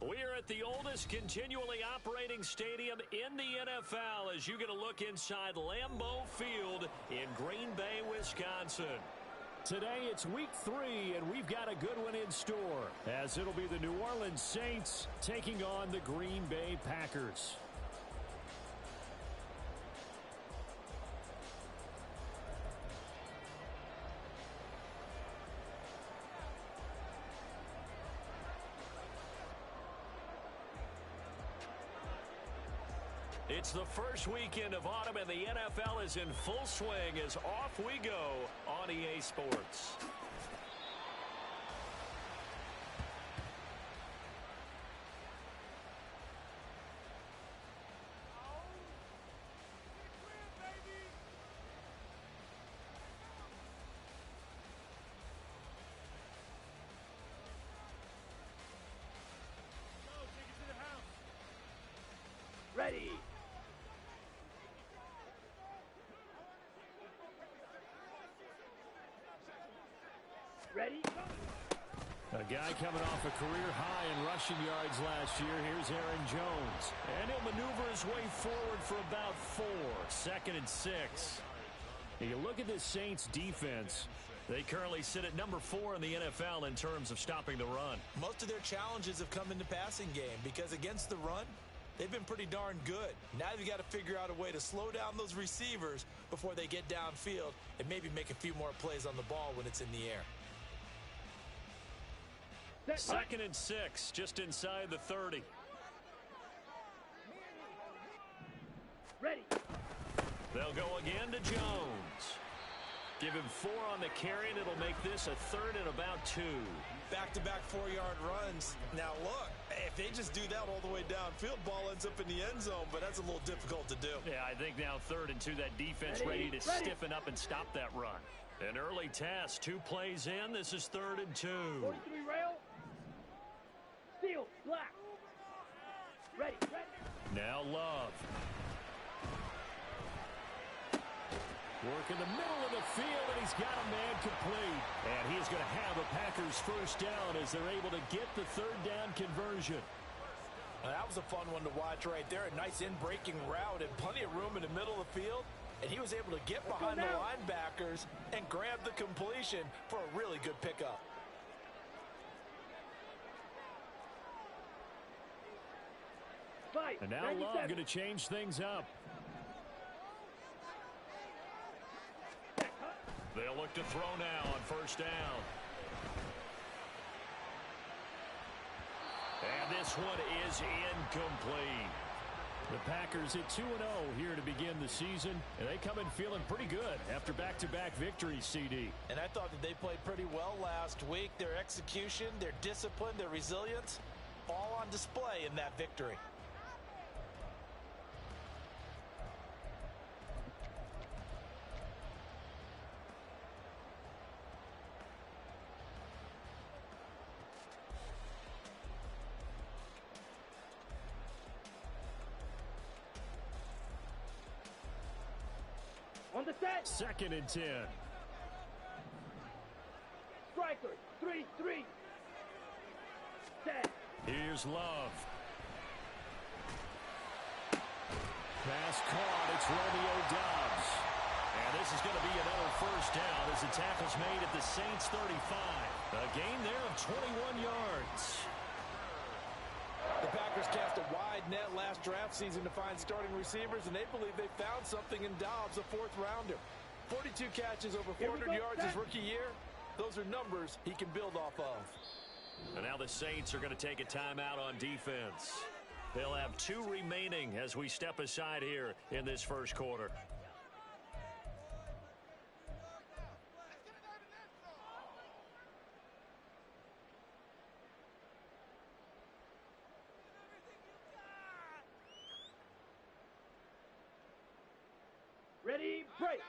We are at the oldest continually operating stadium in the NFL as you get a look inside Lambeau Field in Green Bay, Wisconsin. Today it's week 3, and we've got a good one in store, as it'll be the New Orleans Saints taking on the Green Bay Packers. It's the first weekend of autumn, and the NFL is in full swing as off we go on EA Sports. Ready. Ready? A guy coming off a career high in rushing yards last year. Here's Aaron Jones. And he'll maneuver his way forward for about 4. 2nd and 6. You look at this Saints defense. They currently sit at number 4 in the NFL in terms of stopping the run. Most of their challenges have come in the passing game because against the run, they've been pretty darn good. Now they've got to figure out a way to slow down those receivers before they get downfield and maybe make a few more plays on the ball when it's in the air. 2nd and 6, just inside the 30. Ready. They'll go again to Jones. Give him 4 on the carry, and it'll make this a 3rd and about 2. Back-to-back 4-yard runs. Now, look, if they just do that all the way downfield, ball ends up in the end zone, but that's a little difficult to do. Yeah, I think now 3rd and 2, that defense ready to stiffen up and stop that run. An early test, 2 plays in. This is 3rd and 2. 43 rail. Steel, black. Ready. Now Love. Work in the middle of the field, and he's got a man complete. And he is going to have a Packers first down as they're able to get the 3rd down conversion. That was a fun one to watch right there. A nice in-breaking route and plenty of room in the middle of the field. And he was able to get behind the linebackers and grab the completion for a really good pickup. And now Love going to change things up. They'll look to throw now on 1st down. And this one is incomplete. The Packers at 2-0 here to begin the season, and they come in feeling pretty good after back-to-back victories, CD. And I thought that they played pretty well last week. Their execution, their discipline, their resilience, all on display in that victory. On the set. 2nd and 10. Striker. 3-3. Set. Here's Love. Pass caught. It's Romeo Doubs. And this is going to be another first down as the tackle's made at the Saints 35. A gain there of 21 yards. The Packers cast a wide net last draft season to find starting receivers, and they believe they found something in Doubs, a 4th rounder. 42 catches, over 400 yards his rookie year. Those are numbers he can build off of. And now the Saints are going to take a timeout on defense. They'll have 2 remaining as we step aside here in this first quarter. Ready, break.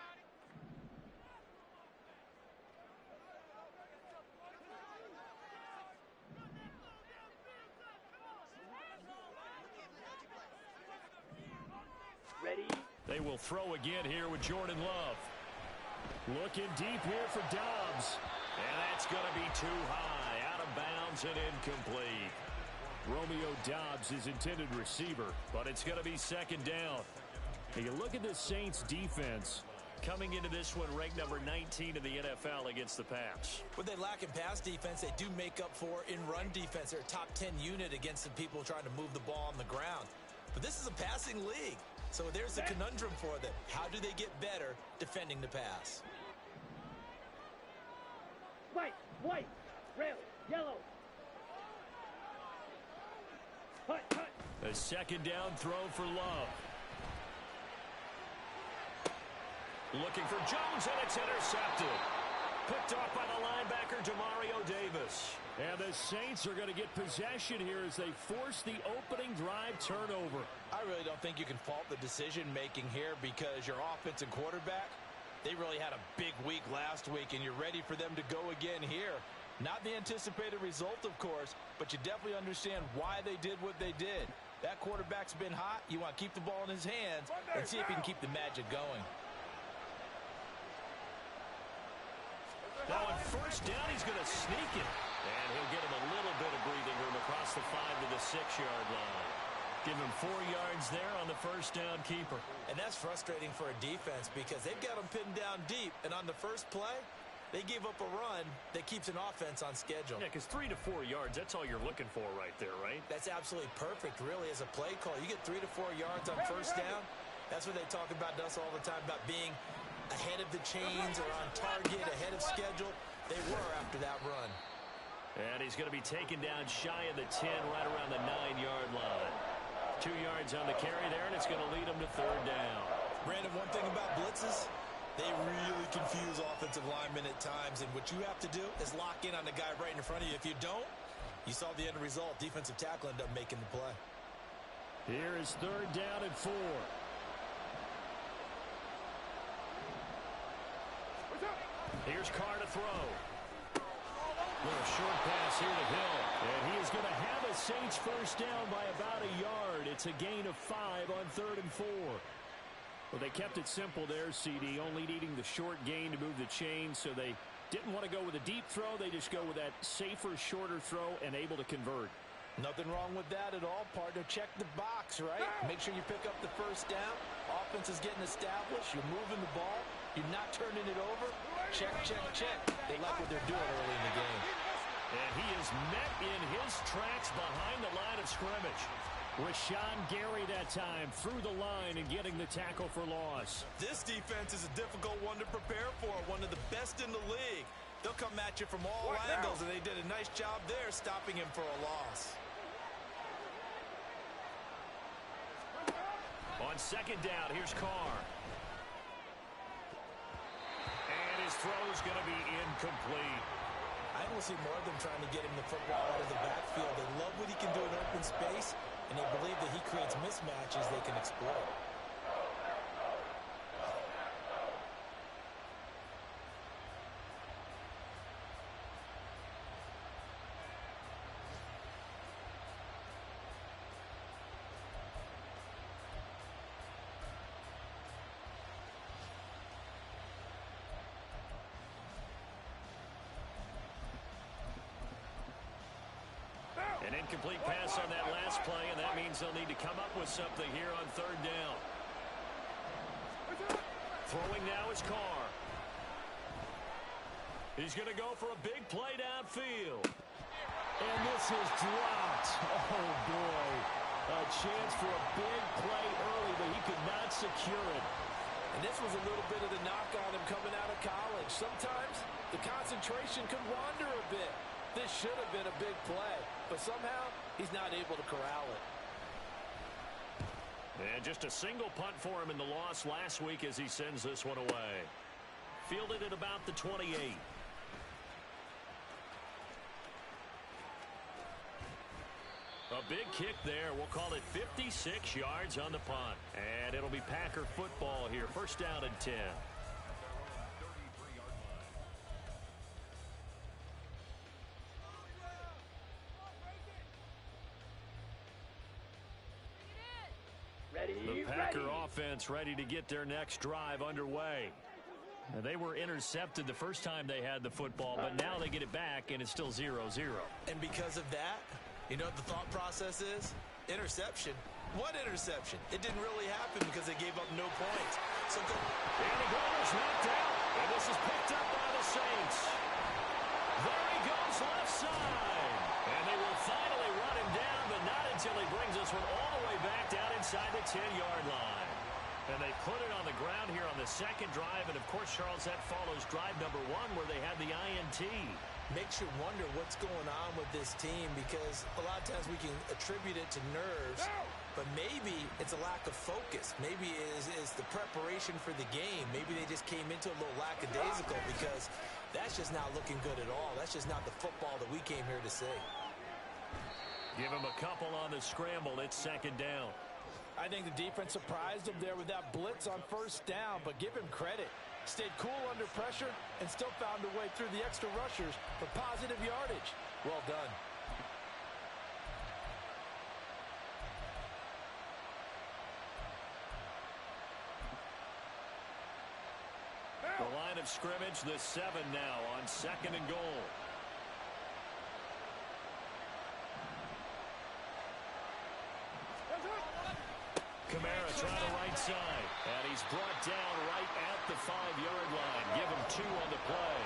Ready. They will throw again here with Jordan Love. Looking deep here for Doubs. And that's going to be too high, out of bounds and incomplete. Romeo Doubs is intended receiver, but it's going to be second down. And you look at the Saints defense. Coming into this one, ranked number 19 in the NFL against the pass. What they lack in pass defense, they do make up for in run defense. They're a top 10 unit against the people trying to move the ball on the ground. But this is a passing league, so there's a conundrum for them. How do they get better defending the pass? White, red, yellow. Hut. A second down throw for Love. Looking for Jones, and it's intercepted. Picked off by the linebacker, Demario Davis. And the Saints are going to get possession here as they force the opening drive turnover. I really don't think you can fault the decision-making here because your offense and quarterback, they really had a big week last week, and you're ready for them to go again here. Not the anticipated result, of course, but you definitely understand why they did what they did. That quarterback's been hot. You want to keep the ball in his hands and see if he can keep the magic going. Now on first down, he's going to sneak it. And he'll get him a little bit of breathing room across the 5 to the 6-yard line. Give him 4 yards there on the first down keeper. And that's frustrating for a defense because they've got him pinned down deep. And on the first play, they gave up a run that keeps an offense on schedule. Yeah, because 3 to 4 yards, that's all you're looking for right there, right? That's absolutely perfect, really, as a play call. You get 3 to 4 yards on first down. That's what they talk about us all the time, about being ahead of the chains or on target, ahead of schedule. They were after that run. And he's going to be taken down shy of the 10, right around the 9-yard line. 2 yards on the carry there, and it's going to lead him to third down. Brandon, one thing about blitzes, they really confuse offensive linemen at times, and what you have to do is lock in on the guy right in front of you. If you don't, you saw the end result. Defensive tackle ended up making the play. Here is third down and 4. Here's Carr to throw. Little short pass here to Hill. And he is going to have a Saints first down by about a yard. It's a gain of 5 on third and 4. Well, they kept it simple there, CD, only needing the short gain to move the chains, so they didn't want to go with a deep throw. They just go with that safer, shorter throw and able to convert. Nothing wrong with that at all, partner. Check the box, right? Make sure you pick up the first down. Offense is getting established. You're moving the ball. You're not turning it over. Check. They like what they're doing early in the game. And he is met in his tracks behind the line of scrimmage. Rashawn Gary that time through the line and getting the tackle for loss. This defense is a difficult one to prepare for, one of the best in the league. They'll come at you from all angles, and they did a nice job there stopping him for a loss. On second down, here's Carr. And his throw's going to be incomplete. I want to see more of them trying to get him the football out of the backfield. They love what he can do in open space, and they believe that he creates mismatches they can exploit. An incomplete pass on that last play, and that means they'll need to come up with something here on third down. Throwing now is Carr. He's going to go for a big play downfield. And this is dropped. Oh, boy. A chance for a big play early, but he could not secure it. And this was a little bit of the knock on him coming out of college. Sometimes the concentration could wander a bit. This should have been a big play, but somehow he's not able to corral it. And just a single punt for him in the loss last week as he sends this one away. Fielded at about the 28. A big kick there. We'll call it 56 yards on the punt. And it'll be Packer football here. First down and 10. The Packer offense ready to get their next drive underway. They were intercepted the first time they had the football, but now they get it back, and it's still 0-0. And because of that, you know what the thought process is? Interception. What interception? It didn't really happen because they gave up no points. So go. And the ball is knocked out, and this is picked up by the Saints. There he goes left side. And they will finally run him down, but not until he brings this one all the way back down inside the 10-yard line. And they put it on the ground here on the second drive. And, of course, Charles, that follows drive number 1 where they had the INT. Makes you wonder what's going on with this team because a lot of times we can attribute it to nerves, but maybe it's a lack of focus. Maybe it is the preparation for the game. Maybe they just came into a little lackadaisical because that's just not looking good at all. That's just not the football that we came here to see. Give him a couple on the scramble. It's second down. I think the defense surprised him there with that blitz on first down, but give him credit. Stayed cool under pressure and still found a way through the extra rushers for positive yardage. Well done. The line of scrimmage, the 7 now on second and goal. Kamara trying to right side, and he's brought down right at the 5-yard line. Give him 2 on the play.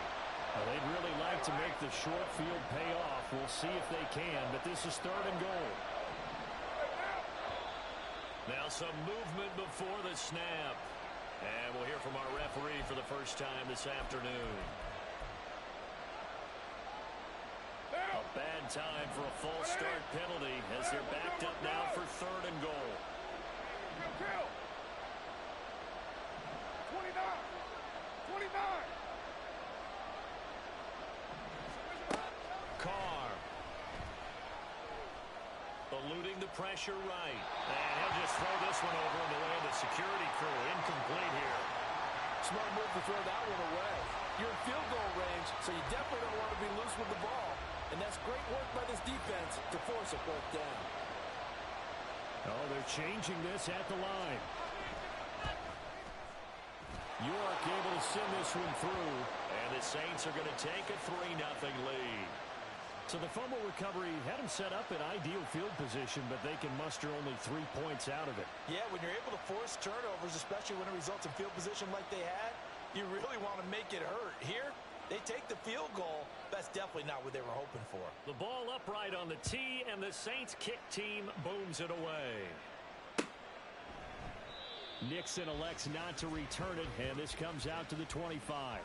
Well, they'd really like to make the short field pay off. We'll see if they can, but this is third and goal. Now some movement before the snap. And we'll hear from our referee for the first time this afternoon. A bad time for a false start penalty as they're backed up now for third and goal. 29. Carr. Eluding the pressure right. And he'll just throw this one over in the way of the security crew. Incomplete here. Smart move to throw that one away. You're in field goal range, so you definitely don't want to be loose with the ball. And that's great work by this defense to force a fourth down. Oh, they're changing this at the line. York able to send this one through. And the Saints are going to take a 3-0 lead. So the fumble recovery had them set up in ideal field position, but they can muster only 3 points out of it. Yeah, when you're able to force turnovers, especially when it results in field position like they had, you really want to make it hurt. Here, they take the field goal. That's definitely not what they were hoping for. The ball upright on the tee, and the Saints kick team booms it away. Nixon elects not to return it, and this comes out to the 25.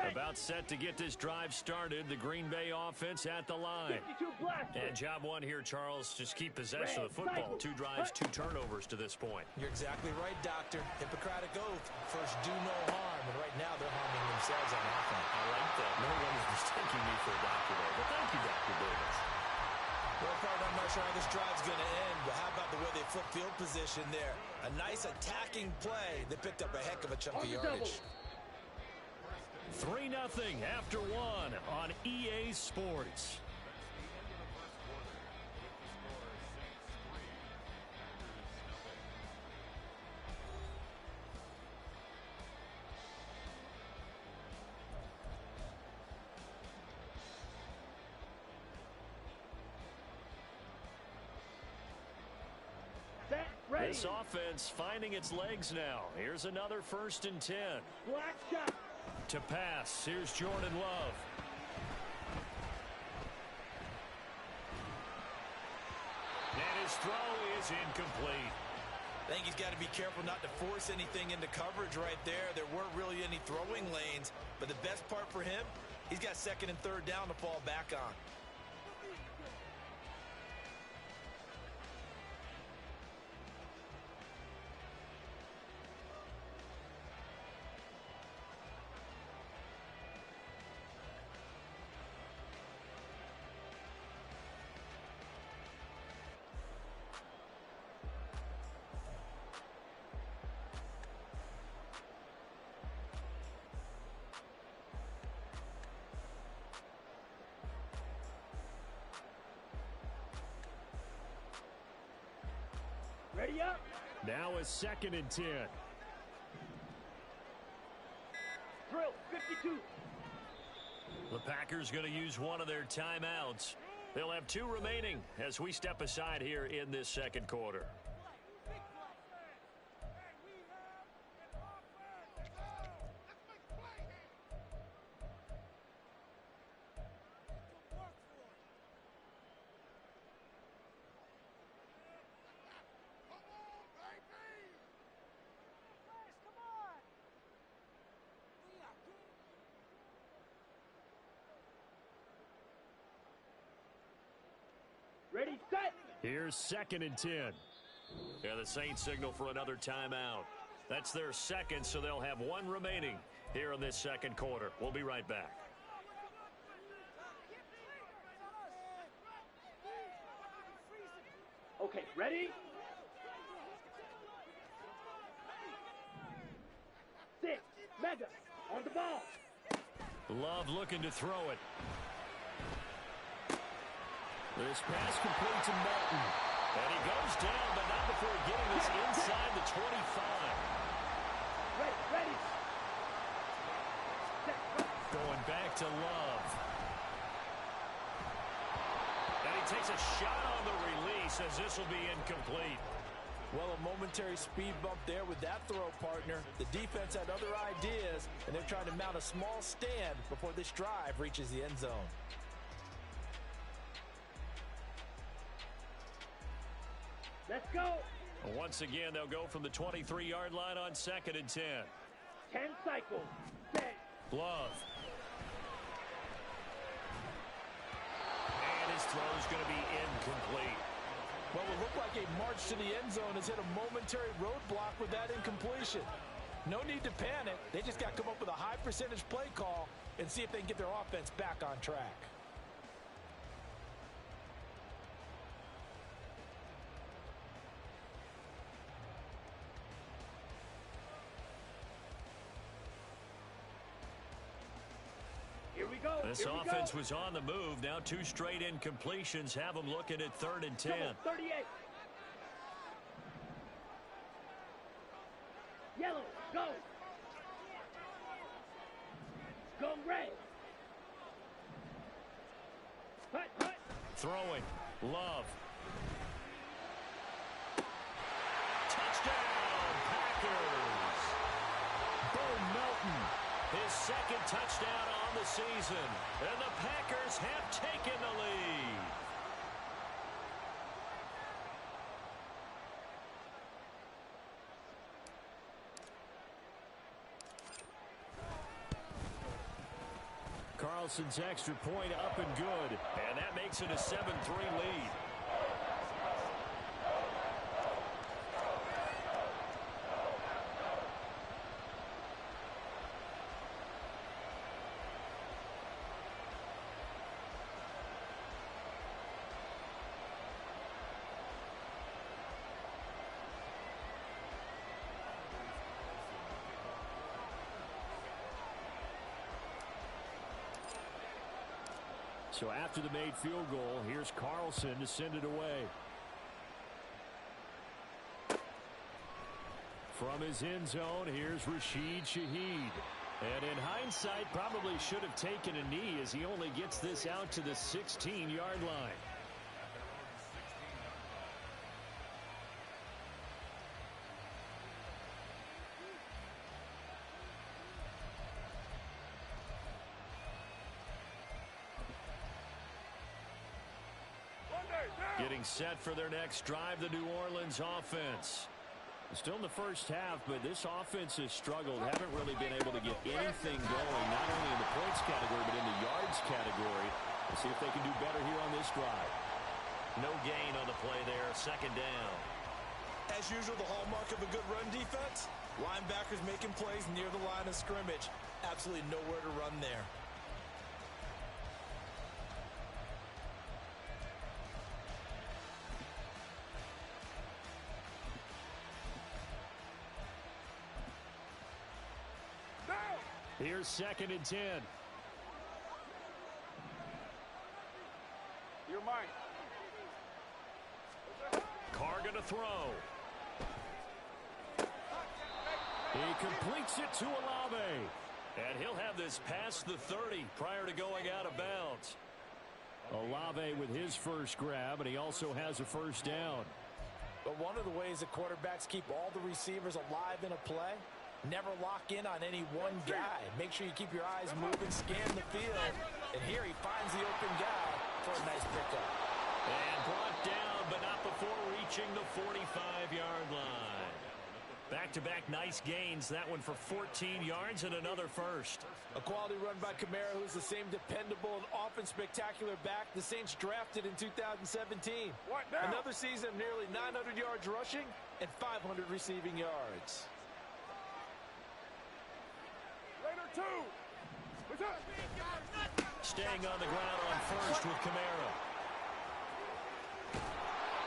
About set to get this drive started. The Green Bay offense at the line. And job one here, Charles. Just keep possession of the football. 2 drives, 2 turnovers to this point. You're exactly right, Doctor. Hippocratic oath. First, do no harm. And right now, they're harming themselves on offense. I like that. No one is mistaking me for a doctor there. But thank you, Dr. Davis. Well, Card, I'm not sure how this drive's going to end, but how about the way they flip field position there? A nice attacking play. They picked up a heck of a chunk of yardage. 3-0 after 1 on EA Sports. This offense finding its legs now. Here's another 1st and 10. Black shot. To pass, here's Jordan Love. And his throw is incomplete. I think he's got to be careful not to force anything into coverage right there. There weren't really any throwing lanes, but the best part for him, he's got 2nd and 3rd down to fall back on. Ready up. Now a 2nd and 10. Drill, 52. The Packers going to use one of their timeouts. They'll have 2 remaining as we step aside here in this second quarter. Ready, set. Here's 2nd and 10. Yeah, the Saints signal for another timeout. That's their 2nd, so they'll have 1 remaining here in this second quarter. We'll be right back. Okay, ready? Six, Mega, on the ball. Love looking to throw it. This pass complete to Melton. And he goes down, but not before getting this inside the 25. Ready. Set, go. Going back to Love. And he takes a shot on the release as this will be incomplete. Well, a momentary speed bump there with that throw, partner. The defense had other ideas, and they're trying to mount a small stand before this drive reaches the end zone. Let's go. Once again, they'll go from the 23-yard line on 2nd and 10. 10 cycles. Set. Love. And his throw's going to be incomplete. Well, it looked like a march to the end zone has hit a momentary roadblock with that incompletion. No need to panic. They just got to come up with a high percentage play call and see if they can get their offense back on track. Here we go. This offense was on the move. Now 2 straight incompletions have them looking at 3rd and 10. 38. Yellow, go. Go red. Hut. Throwing. Love. Touchdown, Packers. Bo Melton, his 2nd touchdown on the season. And the Packers have taken the lead. Carlson's extra point up and good. And that makes it a 7-3 lead. So after the made field goal, here's Carlson to send it away. From his end zone, here's Rashid Shaheed. And in hindsight, probably should have taken a knee as he only gets this out to the 16-yard line. Getting set for their next drive, the New Orleans offense. Still in the first half, but this offense has struggled. Haven't really been able to get anything going, not only in the points category, but in the yards category. We'll see if they can do better here on this drive. No gain on the play there, 2nd down. As usual, the hallmark of a good run defense, linebackers making plays near the line of scrimmage. Absolutely nowhere to run there. Here's 2nd and 10. You're mine. Carr going to throw. He completes it to Olave. And he'll have this past the 30 prior to going out of bounds. Olave with his first grab, and he also has a first down. But one of the ways that quarterbacks keep all the receivers alive in a play, never lock in on any one guy. Make sure you keep your eyes moving, scan the field. And here he finds the open guy for a nice pickup. And brought down, but not before reaching the 45-yard line. Back-to-back nice gains. That one for 14 yards and another first. A quality run by Kamara, who's the same dependable and often spectacular back the Saints drafted in 2017. Another season of nearly 900 yards rushing and 500 receiving yards. Staying on the ground on first with Kamara.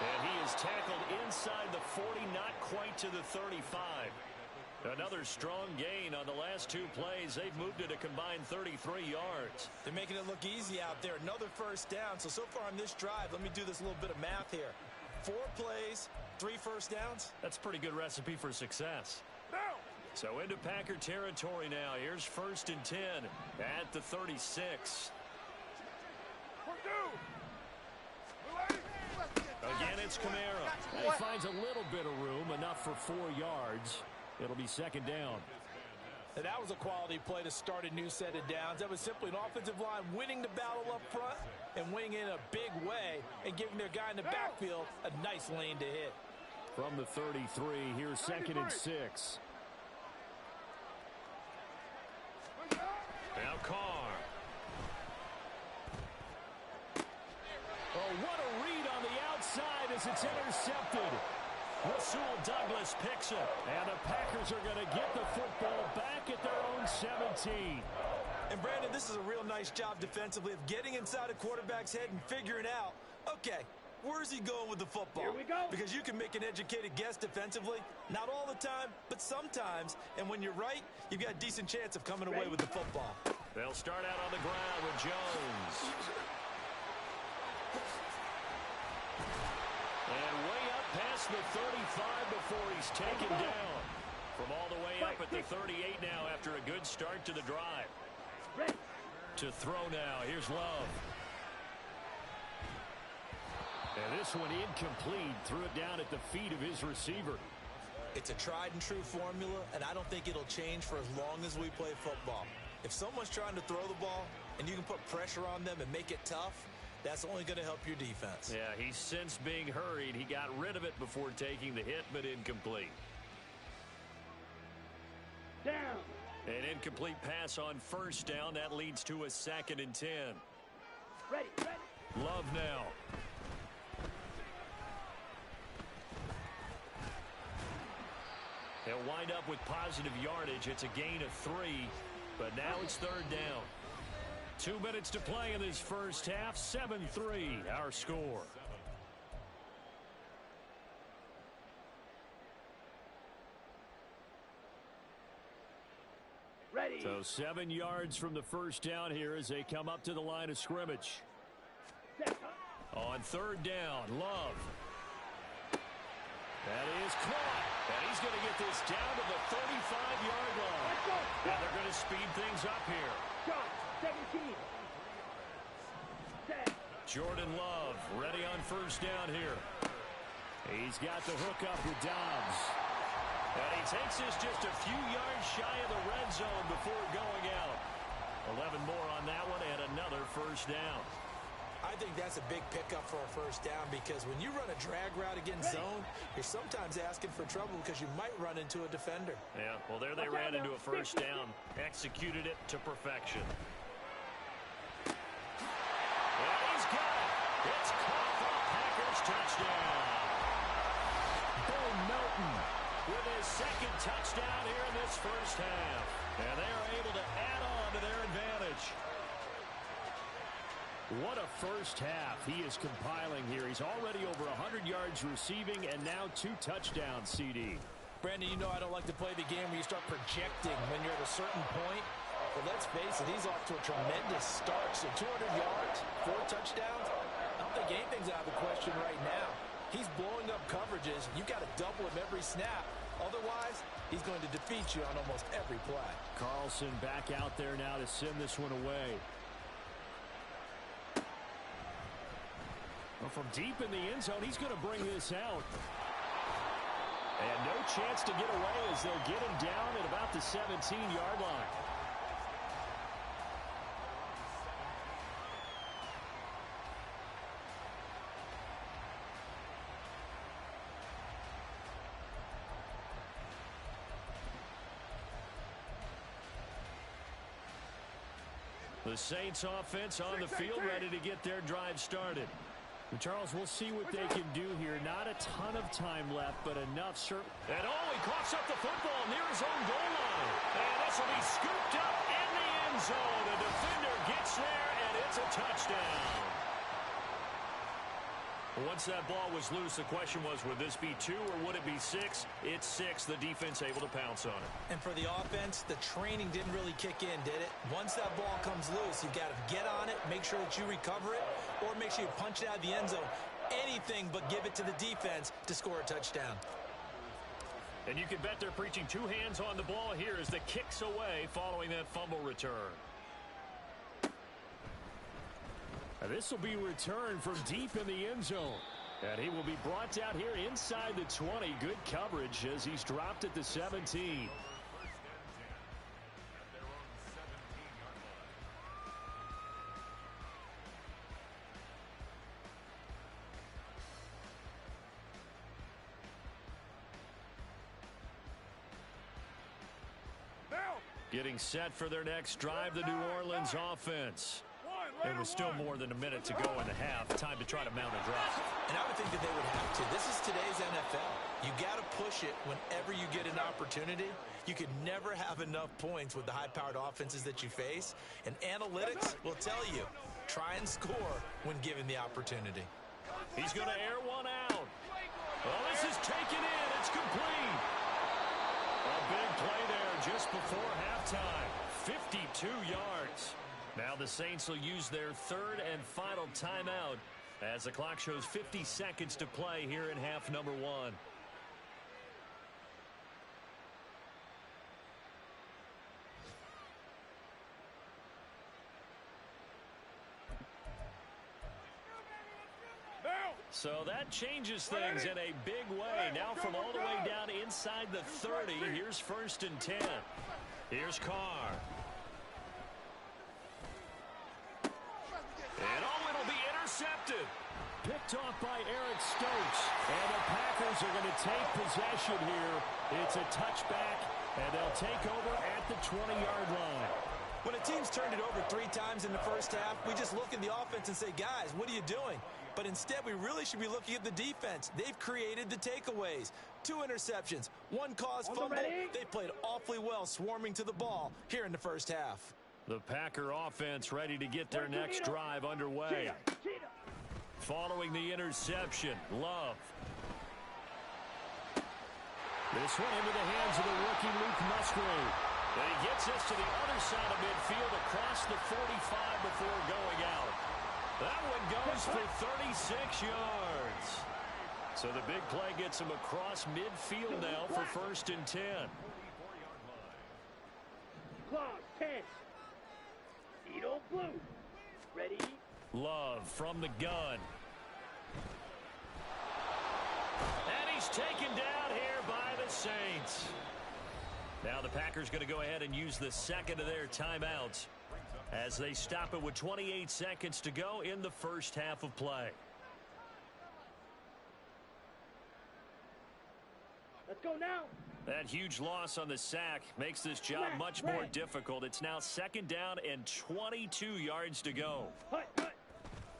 And he is tackled inside the 40, not quite to the 35. Another strong gain on the last two plays. They've moved it a combined 33 yards. They're making it look easy out there. Another first down. So far on this drive, let me do this little bit of math here. 4 plays, 3 first downs. That's a pretty good recipe for success. So into Packer territory now. Here's 1st and 10 at the 36. Again, it's Kamara. And he finds a little bit of room, enough for 4 yards. It'll be 2nd down. And that was a quality play to start a new set of downs. That was simply an offensive line winning the battle up front and winning in a big way and giving their guy in the backfield a nice lane to hit. From the 33, here's 2nd and 6. Now Carr. Oh, what a read on the outside as it's intercepted. Rasul Douglas picks it. And the Packers are going to get the football back at their own 17. And Brandon, this is a real nice job defensively of getting inside a quarterback's head and figuring out, okay, where's he going with the football? Here we go. Because you can make an educated guess defensively, not all the time, but sometimes. And when you're right, you've got a decent chance of coming away with the football. They'll start out on the ground with Jones. And way up past the 35 before he's taken down. From all the way up at the 38 now after a good start to the drive. To throw now, here's Love. And this one incomplete. Threw it down at the feet of his receiver. It's a tried and true formula, and I don't think it'll change for as long as we play football. If someone's trying to throw the ball and you can put pressure on them and make it tough, that's only going to help your defense. Yeah, he's since being hurried. He got rid of it before taking the hit, but incomplete. Down. An incomplete pass on 1st down. That leads to a 2nd and 10. Ready. Love now. He'll wind up with positive yardage. It's a gain of 3, but now it's 3rd down. 2 minutes to play in this first half. 7-3, our score. Ready. So 7 yards from the first down here as they come up to the line of scrimmage. On 3rd down, Love. That is caught. And he's going to get this down to the 35-yard line. And they're going to speed things up here. Shot. 17. Jordan Love ready on 1st down here. He's got the hook up with Dobbs. And he takes this just a few yards shy of the red zone before going out. 11 more on that one and another 1st down. I think that's a big pickup for a 1st down because when you run a drag route against zone, you're sometimes asking for trouble because you might run into a defender. Yeah, well, there they ran into a 1st down. Executed it to perfection. And he's got it. It's caught for a Packers touchdown. Bo Melton With his 2nd touchdown here in this first half. And they are able to add on to their advantage. What a first half he is compiling here. He's already over 100 yards receiving and now 2 touchdowns, CD. Brandon, you know I don't like to play the game where you start projecting when you're at a certain point. But let's face it, he's off to a tremendous start. So 200 yards, 4 touchdowns. I don't think anything's out of the question right now. He's blowing up coverages. You've got to double him every snap. Otherwise, he's going to defeat you on almost every play. Carlson back out there now to send this one away. Well, from deep in the end zone, he's going to bring this out. And no chance to get away as they'll get him down at about the 17-yard line. The Saints offense on the field, ready to get their drive started. And Charles, we'll see what they can do here. Not a ton of time left, but enough. And he coughs up the football near his own goal line. And this will be scooped up in the end zone. The defender gets there, and it's a touchdown. Once that ball was loose, the question was, would this be 2 or would it be 6? It's 6. The defense able to pounce on it. And for the offense, the training didn't really kick in, did it? Once that ball comes loose, you've got to get on it, make sure that you recover it, or make sure you punch it out of the end zone. Anything but give it to the defense to score a touchdown. And you can bet they're preaching 2 hands on the ball here as the kick's away following that fumble return. This will be returned from deep in the end zone. And he will be brought down here inside the 20. Good coverage as he's dropped at the 17. Getting set for their next drive, the New Orleans offense. There was still more than a minute to go in the half. Time to try to mount a drive. And I would think that they would have to. This is today's NFL. You got to push it whenever you get an opportunity. You could never have enough points with the high-powered offenses that you face. And analytics will tell you, try and score when given the opportunity. He's going to air one out. Well, this is taken in. It's complete. A big play there just before halftime. 52 yards. Now the Saints will use their 3rd and final timeout as the clock shows 50 seconds to play here in half number 1. So that changes things in a big way. Now from all the way down inside the 30, here's 1st and 10. Here's Carr. And it'll be intercepted. Picked off by Eric Stokes. And the Packers are going to take possession here. It's a touchback, and they'll take over at the 20-yard line. When a team's turned it over 3 times in the first half, we just look at the offense and say, guys, what are you doing? But instead, we really should be looking at the defense. They've created the takeaways. 2 interceptions, 1 caused fumble. They played awfully well swarming to the ball here in the first half. The Packer offense ready to get their next drive underway. Following the interception, Love. This one into the hands of the rookie Luke Musgrave. And he gets this to the other side of midfield across the 45 before going out. That one goes for 36 yards. So the big play gets him across midfield now for 1st and 10. Clock, 10. Edo blue. Ready? Love from the gun. And he's taken down here by the Saints. Now the Packers going to go ahead and use the 2nd of their timeouts as they stop it with 28 seconds to go in the first half of play. Let's go now. That huge loss on the sack makes this job much more difficult. It's now 2nd down and 22 yards to go.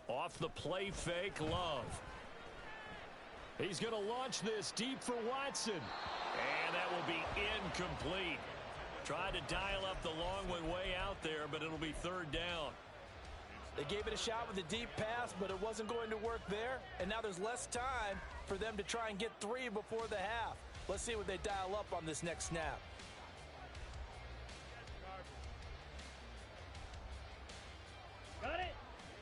Off the play fake, Love. He's going to launch this deep for Watson. And that will be incomplete. Tried to dial up the long one way out there, but it'll be 3rd down. They gave it a shot with a deep pass, but it wasn't going to work there. And now there's less time for them to try and get 3 before the half. Let's see what they dial up on this next snap. Got it.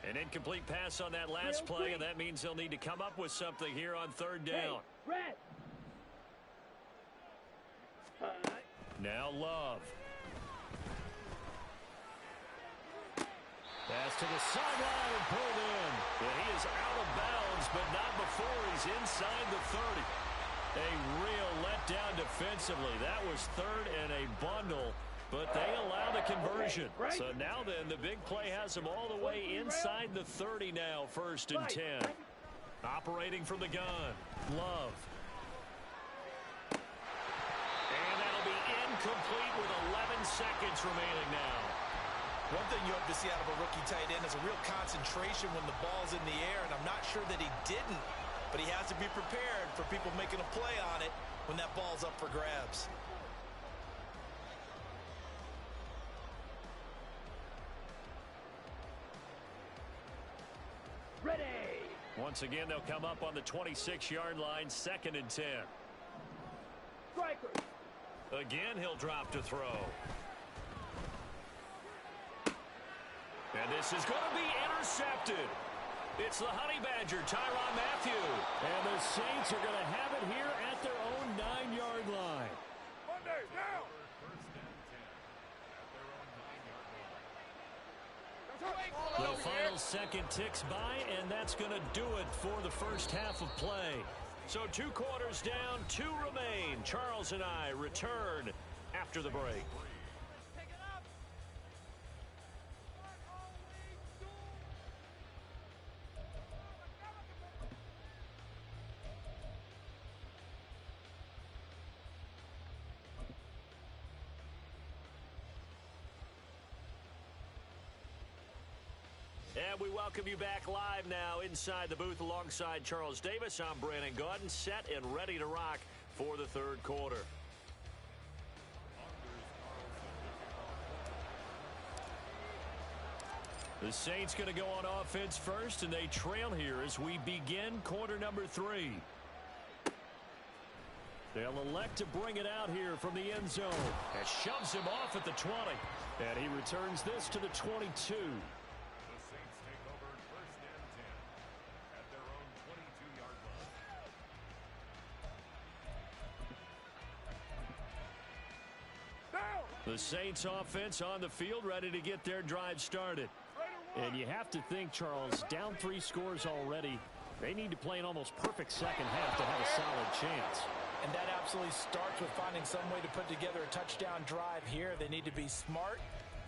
An incomplete pass on that last play, and that means they'll need to come up with something here on 3rd down. Hey, red. Now Love. Pass to the sideline and pulled in. And he is out of bounds, but not before he's inside the 30. A real letdown defensively. That was third and a bundle, but they allow the conversion. So now then, the big play has them all the way inside the 30 now, 1st and 10. Operating from the gun, Love. And that'll be incomplete with 11 seconds remaining now. One thing you hope to see out of a rookie tight end is a real concentration when the ball's in the air, and I'm not sure that he didn't, but he has to be prepared for people making a play on it when that ball's up for grabs. Ready. Once again, they'll come up on the 26-yard line, 2nd and 10. Striker. Again, he'll drop to throw. And this is going to be intercepted. It's the Honey Badger, Tyrann Mathieu. And the Saints are going to have it here at their own 9-yard line. The final second ticks by, and that's going to do it for the first half of play. So 2 quarters down, 2 remain. Charles and I return after the break. And we welcome you back live now inside the booth alongside Charles Davis. I'm Brandon Gaudin, set and ready to rock for the 3rd quarter. The Saints going to go on offense first, and they trail here as we begin quarter number 3. They'll elect to bring it out here from the end zone. And shoves him off at the 20. And he returns this to the 22. The Saints offense on the field, ready to get their drive started. And you have to think, Charles, down 3 scores already. They need to play an almost perfect second half to have a solid chance. And that absolutely starts with finding some way to put together a touchdown drive here. They need to be smart,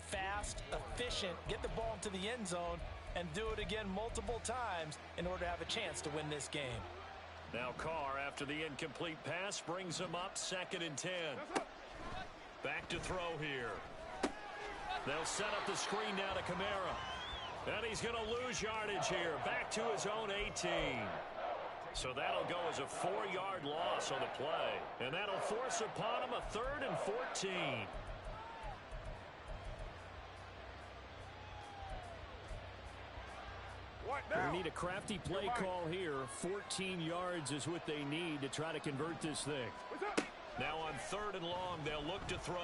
fast, efficient, get the ball into the end zone, and do it again multiple times in order to have a chance to win this game. Now Carr, after the incomplete pass, brings them up 2nd and 10. Back to throw here. They'll set up the screen now to Kamara. And he's going to lose yardage here. Back to his own 18. So that'll go as a 4-yard loss on the play. And that'll force upon him a 3rd and 14. They need a crafty play call here. 14 yards is what they need to try to convert this thing. Now on 3rd and long, they'll look to throw.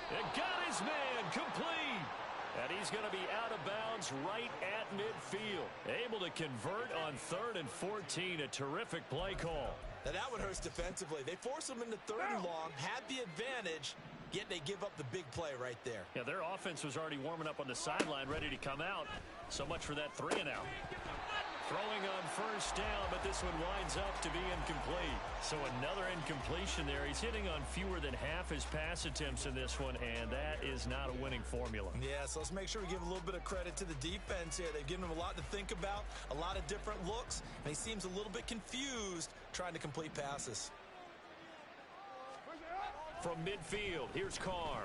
And got his man complete. And he's going to be out of bounds right at midfield. Able to convert on 3rd and 14. A terrific play call. Now that one hurts defensively. They force him into 3rd and long, had the advantage, yet they give up the big play right there. Yeah, their offense was already warming up on the sideline, ready to come out. So much for that 3 and out. Throwing on 1st down, but this one winds up to be incomplete. So another incompletion there. He's hitting on fewer than half his pass attempts in this one, and that is not a winning formula. Yeah, so let's make sure we give a little bit of credit to the defense here. They've given him a lot to think about, a lot of different looks, and he seems a little bit confused trying to complete passes. From midfield, here's Carr.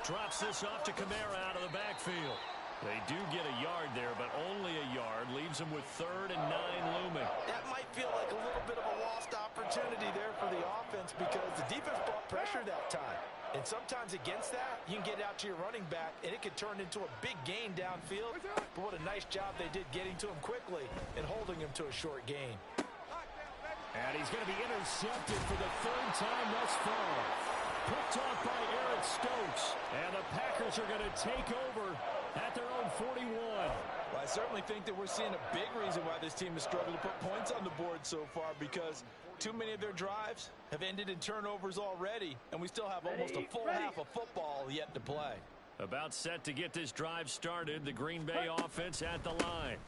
Drops this off to Kamara out of the backfield. They do get a yard there, but only a yard. Leaves them with 3rd and 9 looming. That might feel like a little bit of a lost opportunity there for the offense because the defense brought pressure that time. And sometimes against that, you can get out to your running back, and it could turn into a big gain downfield. But what a nice job they did getting to him quickly and holding him to a short gain. And he's going to be intercepted for the 3rd time thus far. Picked off by Eric Stokes. And the Packers are going to take over at their own 41. Well, I certainly think that we're seeing a big reason why this team has struggled to put points on the board so far, because too many of their drives have ended in turnovers already, and we still have almost a full half of football yet to play. About set to get this drive started. The Green Bay offense at the line.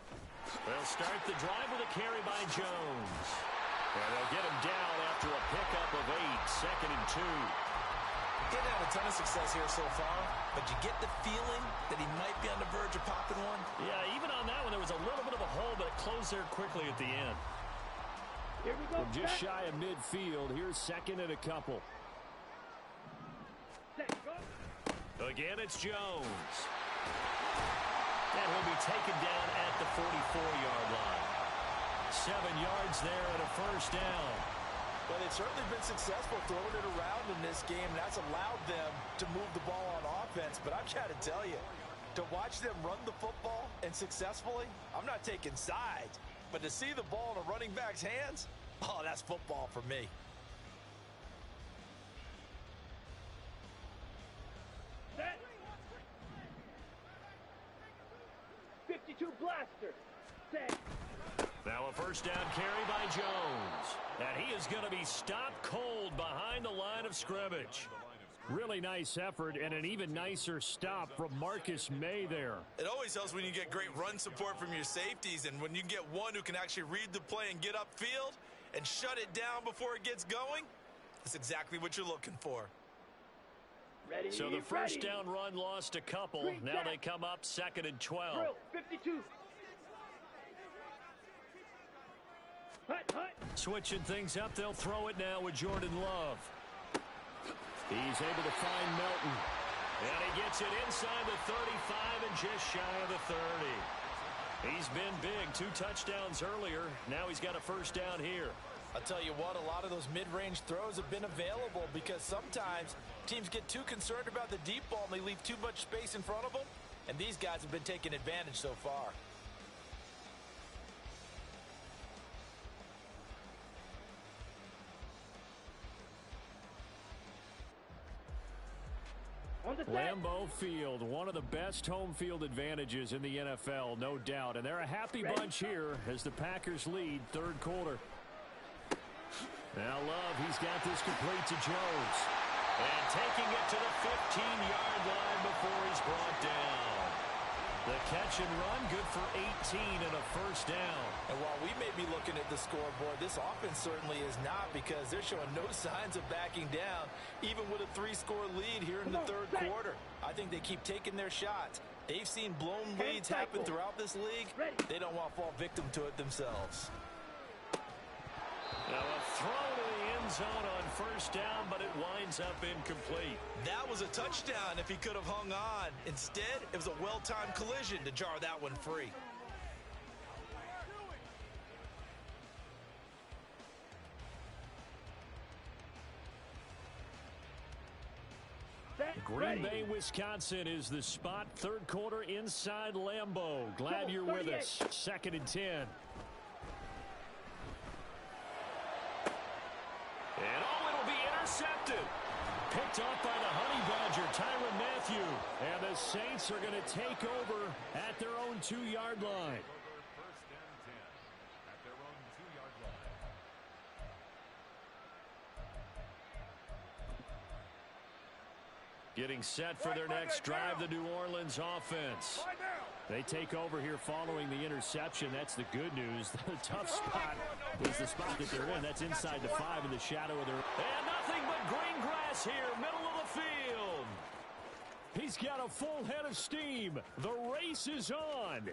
They'll start the drive with a carry by Jones. And they'll get him down after a pickup of 8, 2nd and 2. Didn't have a ton of success here so far, but you get the feeling that he might be on the verge of popping one. Yeah, even on that one, there was a little bit of a hole, but it closed there quickly at the end. Here we go. From just shy of midfield, here's 2nd and a couple. Set, go. Again, it's Jones. And he'll be taken down at the 44-yard line. 7 yards there and a first down. Well, they've certainly been successful throwing it around in this game. That's allowed them to move the ball on offense. But I've got to tell you, to watch them run the football and successfully, I'm not taking sides. But to see the ball in a running back's hands, oh, that's football for me. Set. 52 blaster. Set. Now a first down carry by Jones. And he is going to be stopped cold behind the line of scrimmage. Really nice effort and an even nicer stop from Marcus May there. It always helps when you get great run support from your safeties, and when you get one who can actually read the play and get upfield and shut it down before it gets going, that's exactly what you're looking for. Ready, So the first ready. down run lost a couple. Green Now jack. they come up 2nd and 12. Drill, 52. Hut, hut. Switching things up, they'll throw it now with Jordan Love. He's able to find Melton. And he gets it inside the 35 and just shy of the 30. He's been big. 2 touchdowns earlier. Now he's got a first down here. I'll tell you what, a lot of those mid-range throws have been available because sometimes teams get too concerned about the deep ball and they leave too much space in front of them. And these guys have been taking advantage so far. On the set. Lambeau Field, one of the best home field advantages in the NFL, no doubt. And they're a happy Ready. bunch here as the Packers lead 3rd quarter. Now Love, he's got this complete to Jones. And taking it to the 15-yard line before he's brought down. The catch and run, good for 18 and a first down. And while we may be looking at the scoreboard, this offense certainly is not, because they're showing no signs of backing down, even with a 3-score lead here in the 3rd quarter. I think they keep taking their shots. They've seen blown leads happen throughout this league. They don't want to fall victim to it themselves. Now a throw to the end zone on first down, but it winds up incomplete. That was a touchdown if he could have hung on. Instead, it was a well-timed collision to jar that one free. Set. Green Ready. Bay, Wisconsin is the spot. 3rd quarter inside Lambeau. Glad you're with us. 2nd and 10. And oh, it'll be intercepted. Picked off by the Honey Badger, Tyrann Mathieu. And the Saints are going to take over at their own 2-yard line. Getting set for their next drive, the New Orleans offense. They take over here following the interception. That's the good news. The tough spot is the spot that they're in. That's inside the 5 in the shadow of their... And nothing but green grass here, middle of the field. He's got a full head of steam. The race is on.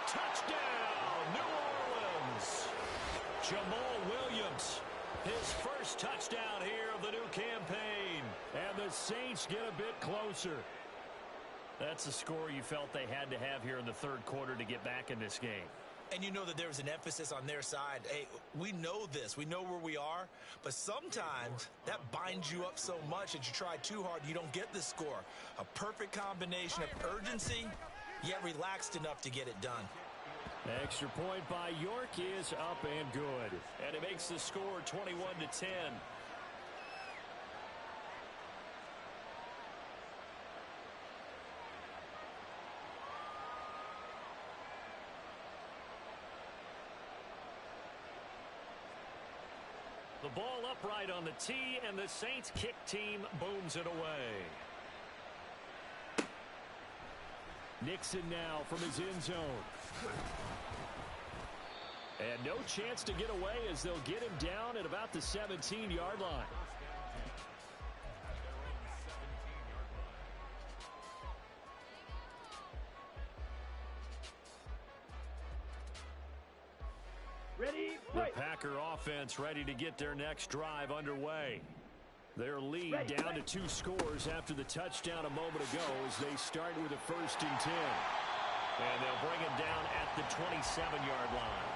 Touchdown, New Orleans. Jamal Williams, his first touchdown here of the new campaign. And the Saints get a bit closer. That's a score you felt they had to have here in the 3rd quarter to get back in this game. And you know that there was an emphasis on their side. Hey, we know this. We know where we are. But sometimes that binds you up so much that you try too hard, you don't get the score. A perfect combination of urgency, yet relaxed enough to get it done. Extra point by York is up and good. And it makes the score 21-10. The ball upright on the tee, and the Saints kick team booms it away. Nixon now from his end zone. And no chance to get away as they'll get him down at about the 17-yard line. Ready, The fight. Packer offense ready to get their next drive underway. Their lead down to 2 scores after the touchdown a moment ago as they start with a 1st and 10. And they'll bring it down at the 27-yard line.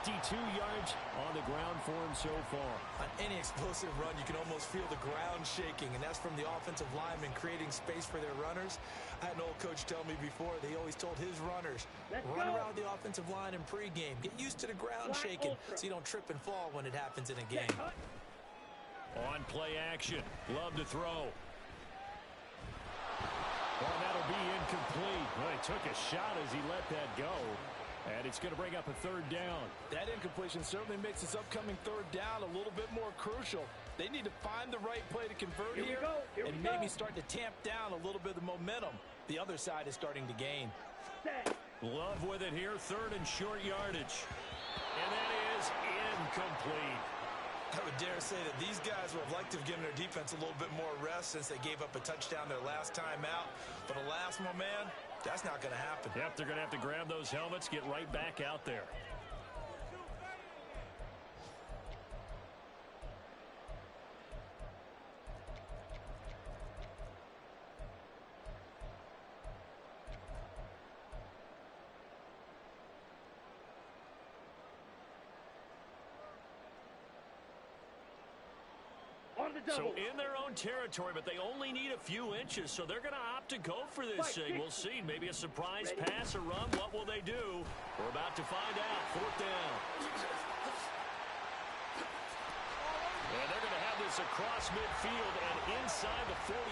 52 yards on the ground for him so far. On any explosive run, you can almost feel the ground shaking, and that's from the offensive linemen creating space for their runners. I had an old coach tell me before that he always told his runners, run around the offensive line in pregame. Get used to the ground shaking so you don't trip and fall when it happens in a game. On play action. Love to throw. Well, that'll be incomplete. Well, he took a shot as he let that go. And it's going to bring up a 3rd down. That incompletion certainly makes this upcoming 3rd down a little bit more crucial. They need to find the right play to convert here and maybe start to tamp down a little bit of the momentum. The other side is starting to gain. Love with it here. 3rd and short yardage. And that is incomplete. I would dare say that these guys would have liked to have given their defense a little bit more rest since they gave up a touchdown their last time out. But alas, my man, that's not going to happen. Yep, they're going to have to grab those helmets, get right back out there. So in their own territory, but they only need a few inches, so they're going to opt to go for this thing. We'll see. Maybe a surprise pass or run. What will they do? We're about to find out. 4th down. And they're going to have this across midfield and inside the 45.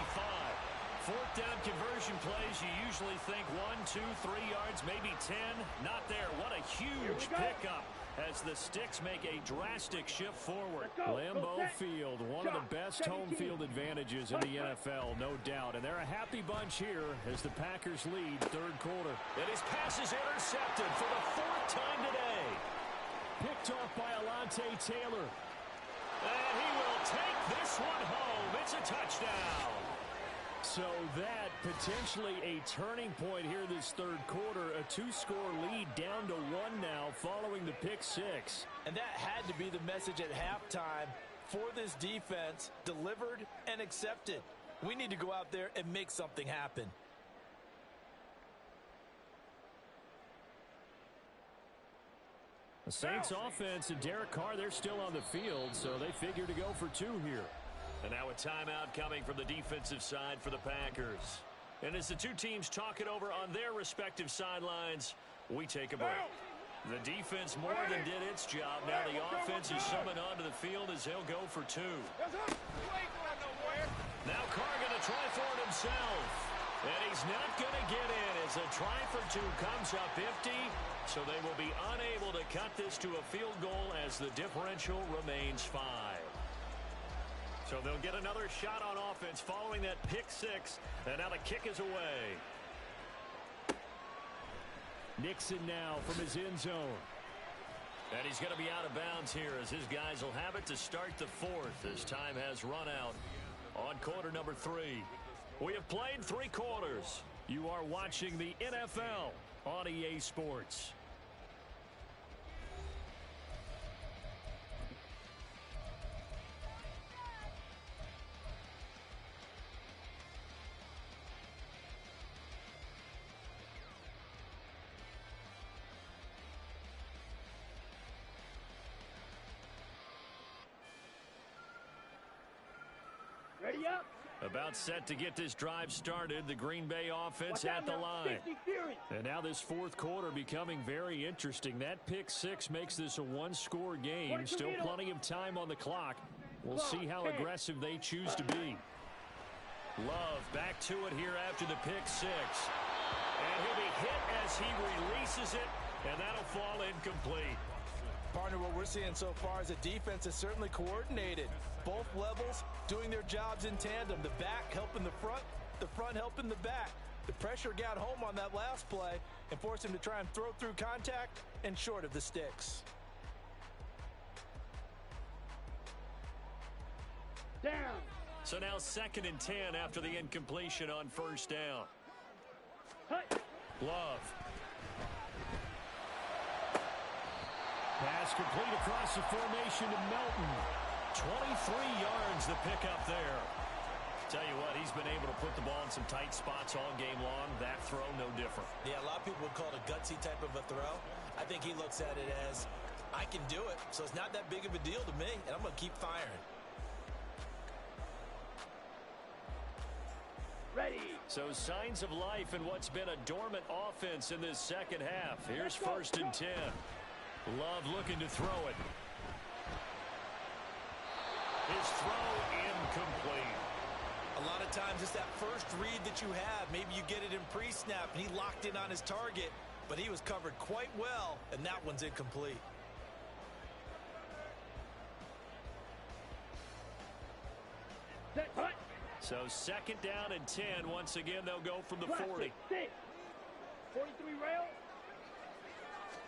4th down conversion plays, you usually think 1, 2, 3 yards, maybe 10. Not there. What a huge pickup as the Sticks make a drastic shift forward. Lambeau Field, one of the best home field advantages in the NFL, no doubt. And they're a happy bunch here as the Packers lead 3rd quarter. And his pass is intercepted for the 4th time today. Picked off by Alontae Taylor. And he will take this one home. It's a touchdown. So that potentially a turning point here this 3rd quarter. A 2-score lead down to 1 now following the pick 6. And that had to be the message at halftime for this defense, delivered and accepted. We need to go out there and make something happen. The Saints offense and Derek Carr, they're still on the field, so they figure to go for 2 here. And now a timeout coming from the defensive side for the Packers. And as the two teams talk it over on their respective sidelines, we take a break. The defense more than did its job. Now the offense is summoned onto the field as he'll go for 2. Now Carr going to try for it himself. And he's not going to get in as a try for 2 comes up empty. So they will be unable to cut this to a field goal as the differential remains 5. So they'll get another shot on offense following that pick 6. And now the kick is away. Nixon now from his end zone. And he's going to be out of bounds here as his guys will have it to start the 4th as time has run out on quarter number 3. We have played 3 quarters. You are watching the NFL on EA Sports. Ready up. About set to get this drive started. The Green Bay offense at the line. And now this 4th quarter becoming very interesting. That pick 6 makes this a 1-score game. Still plenty of time on the clock. We'll see how aggressive they choose to be. Love back to it here after the pick 6. And he'll be hit as he releases it. And that'll fall incomplete. Partner, what we're seeing so far is a defense is certainly coordinated. Both levels doing their jobs in tandem. The back helping the front helping the back. The pressure got home on that last play and forced him to try and throw through contact and short of the sticks. Down. So now 2nd and 10 after the incompletion on first down. Love. Pass complete across the formation to Melton. 23 yards the pickup there. Tell you what, he's been able to put the ball in some tight spots all game long. That throw, no different. Yeah, a lot of people would call it a gutsy type of a throw. I think he looks at it as, I can do it, so it's not that big of a deal to me, and I'm going to keep firing. Ready. So signs of life in what's been a dormant offense in this second half. Here's 1st and 10. Love looking to throw it. His throw incomplete. A lot of times it's that first read that you have. Maybe you get it in pre-snap, and he locked in on his target, but he was covered quite well, and that one's incomplete. Set. Hut. So 2nd down and 10. Once again, they'll go from the 40. 6. 43 rail.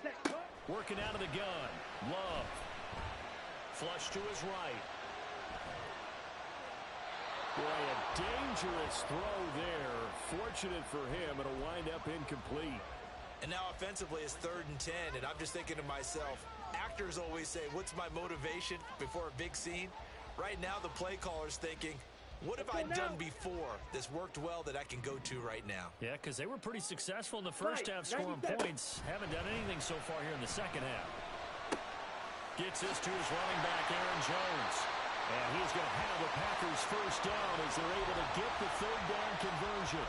Set. Hut. Working out of the gun. Love. Flush to his right. Boy, a dangerous throw there. Fortunate for him, it'll wind up incomplete. And now offensively it's 3rd and 10, and I'm just thinking to myself, actors always say, what's my motivation before a big scene? Right now the play caller's thinking, what have I done before that's worked well that I can go to right now? Yeah, because they were pretty successful in the first half scoring points. Haven't done anything so far here in the second half. Gets this to his running back, Aaron Jones. And he's going to have the Packers first down as they're able to get the 3rd down conversion.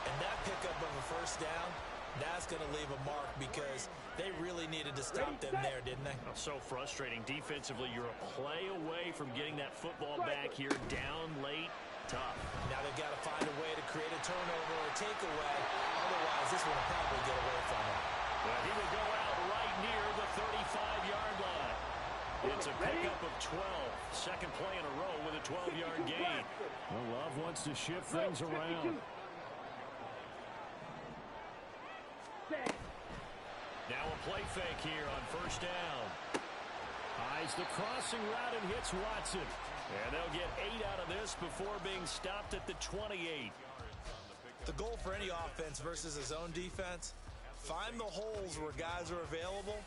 And that pickup of a first down, that's going to leave a mark because they really needed to stop them there, didn't they? Oh, so frustrating. Defensively, you're a play away from getting that football back here down late. Tough. Now they've got to find a way to create a turnover or a takeaway. Otherwise, this one will probably get away from him. Well, he will go out right near the 35-yard line. It's a pickup of 12. Second play in a row with a 12-yard gain. Well, Love wants to shift things around. Now a play fake here on first down. Eyes the crossing route and hits Watson. And they'll get 8 out of this before being stopped at the 28. The goal for any offense versus his own defense, find the holes where guys are available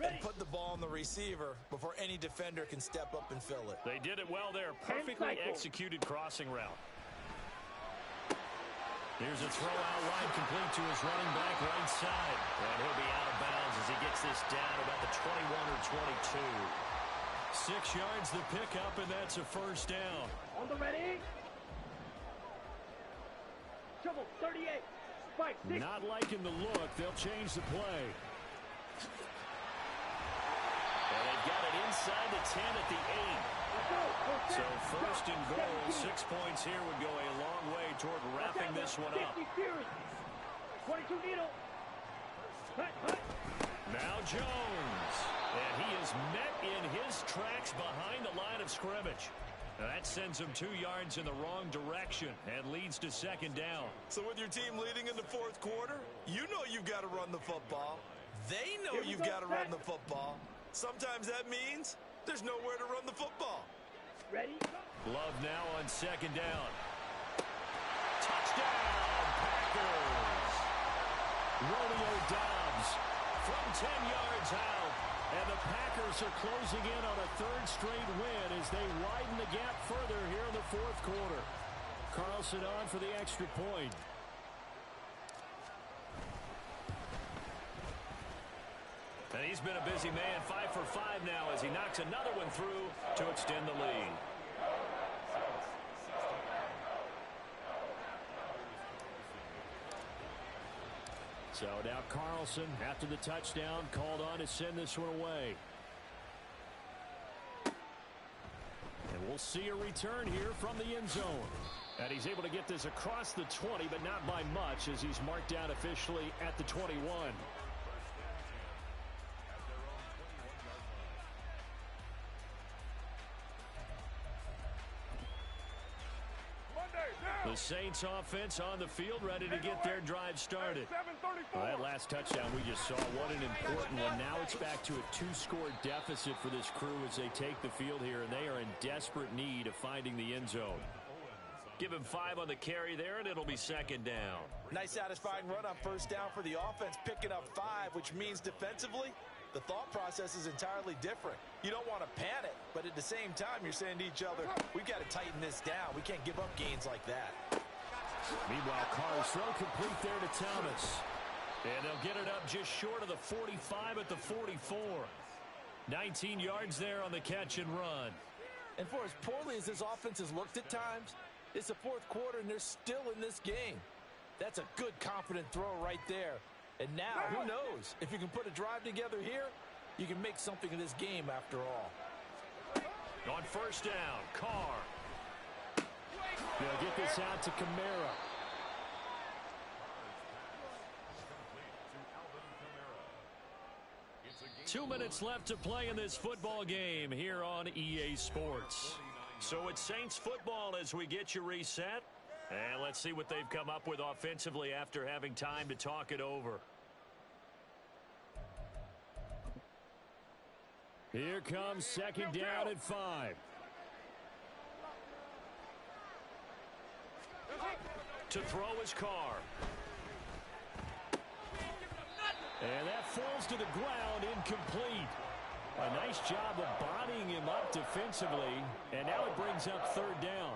and put the ball on the receiver before any defender can step up and fill it. They did it well there. Perfectly executed crossing route. Here's a throw out wide complete to his running back right side. And he'll be out of bounds as he gets this down about the 21 or 22. 6 yards the pickup, and that's a first down. On the ready. Trouble, 38. Spike, 6. Not liking the look. They'll change the play. And they've got it inside the 10 at the 8. So first and goal, 6 points here would go a long way toward wrapping this one up. 22 needle. Now Jones. And he is met in his tracks behind the line of scrimmage. Now that sends him 2 yards in the wrong direction and leads to second down. So with your team leading in the fourth quarter, you know you've got to run the football. They know you've got to run the football. Sometimes that means there's nowhere to run the football. Ready? Love now on second down. Touchdown, Packers. Romeo Doubs from 10 yards out. And the Packers are closing in on a 3rd straight win as they widen the gap further here in the fourth quarter. Carlson on for the extra point. And he's been a busy man, 5 for 5 now as he knocks another one through to extend the lead. So now Carlson, after the touchdown, called on to send this one away. And we'll see a return here from the end zone. And he's able to get this across the 20, but not by much as he's marked down officially at the 21. The Saints offense on the field, ready to get their drive started. Well, that last touchdown we just saw, what an important one. Now it's back to a 2-score deficit for this crew as they take the field here, and they are in desperate need of finding the end zone. Give him 5 on the carry there, and it'll be second down. Nice satisfying run on first down for the offense, picking up 5, which means defensively, the thought process is entirely different. You don't want to panic, but at the same time, you're saying to each other, we've got to tighten this down. We can't give up gains like that. Meanwhile, Carr's throw complete there to Thomas. And they'll get it up just short of the 45 at the 44. 19 yards there on the catch and run. And for as poorly as this offense has looked at times, it's the fourth quarter and they're still in this game. That's a good, confident throw right there. And now, who knows? If you can put a drive together here, you can make something of this game after all. On first down, Carr. They'll get this out to Kamara. Two minutes left to play in this football game here on EA Sports. So it's Saints football as we get you reset. And let's see what they've come up with offensively after having time to talk it over. Here comes second down at 5. To throw is Carr. And that falls to the ground, incomplete. A nice job of bodying him up defensively, and now it brings up third down.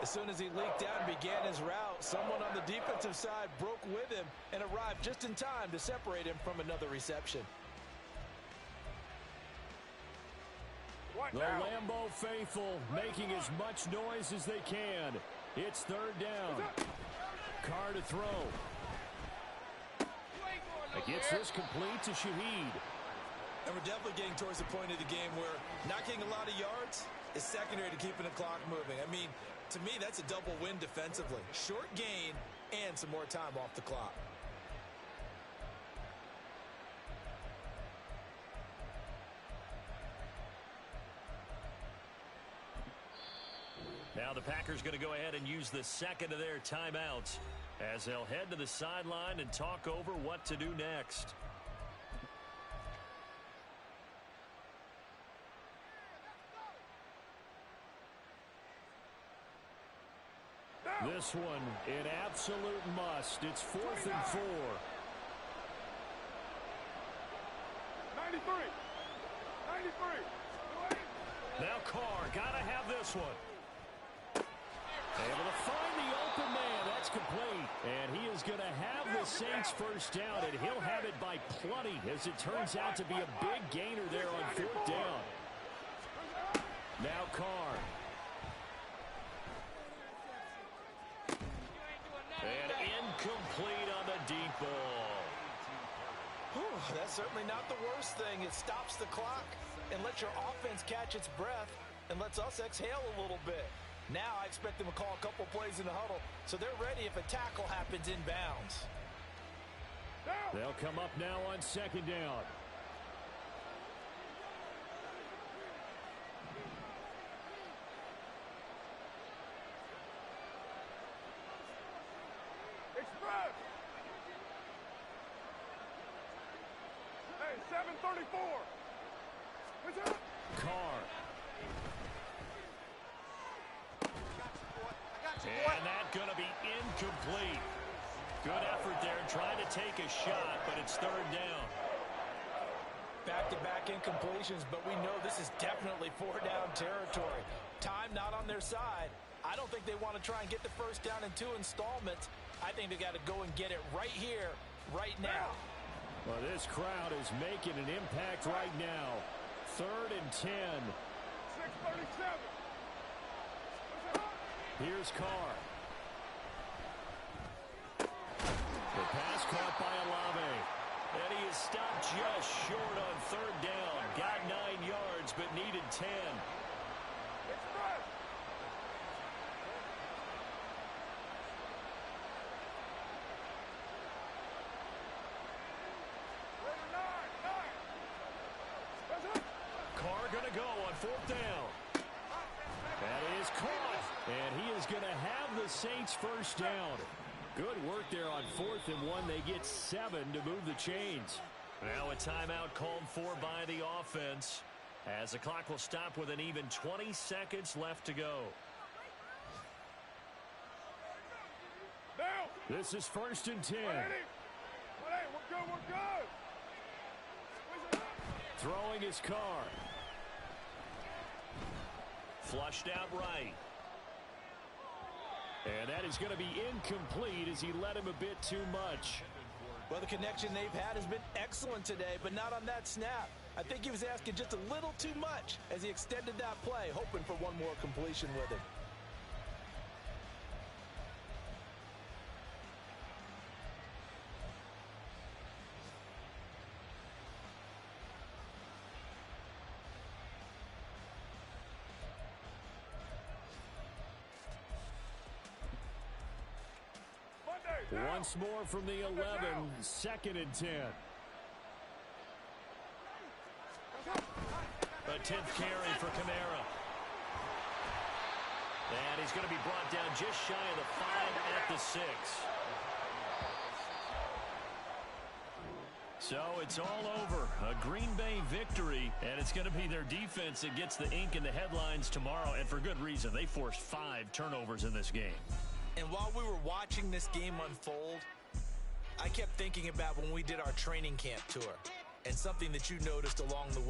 As soon as he leaked out and began his route, someone on the defensive side broke with him and arrived just in time to separate him from another reception. The Lambeau faithful making as much noise as they can. It's third down. Carr to throw. Gets this complete to Shaheed. And we're definitely getting towards the point of the game where not getting a lot of yards is secondary to keeping the clock moving. I mean, to me, that's a double win defensively. Short gain and some more time off the clock. Now the Packers going to go ahead and use the second of their timeouts as they'll head to the sideline and talk over what to do next. This one, an absolute must. It's 4th and 4. 93. Now Carr, got to have this one. Able to find the open man. That's complete. And he is going to have the Saints first down, and he'll have it by plenty, as it turns out to be a big gainer there on 4th down. Now Carr. And incomplete on the deep ball. Whew, that's certainly not the worst thing. It stops the clock and lets your offense catch its breath and lets us exhale a little bit. Now I expect them to call a couple plays in the huddle so they're ready if a tackle happens inbounds. They'll come up now on second down. Express. Hey, 734. What's up? Carr. And that's going to be incomplete. Good effort there trying to take a shot, but it's third down. Back-to-back incompletions, but we know this is definitely 4-down territory. Time not on their side. I don't think they want to try and get the first down in 2 installments. I think they got to go and get it right here, right now. Well, this crowd is making an impact right now. 3rd and 10. 637. Here's Carr. The pass caught by Olave. And he is stopped just short on third down. Got 9 yards, but needed 10. Express. Carr going to go on 4th down. That is caught. And he is going to have the Saints first down. Good work there on 4th and 1. They get 7 to move the chains. Now a timeout called for by the offense, as the clock will stop with an even 20 seconds left to go. Now. This is 1st and 10. Hey, we're good, we're good. Throwing his car. Flushed out right. And that is going to be incomplete as he led him a bit too much. Well, the connection they've had has been excellent today, but not on that snap. I think he was asking just a little too much as he extended that play, hoping for one more completion with it. Once more from the 11, 2nd and 10. A 10th carry for Kamara. And he's going to be brought down just shy of the 5 at the 6. So it's all over. A Green Bay victory, and it's going to be their defense that gets the ink in the headlines tomorrow, and for good reason. They forced 5 turnovers in this game. And while we were watching this game unfold, I kept thinking about when we did our training camp tour and something that you noticed along the way.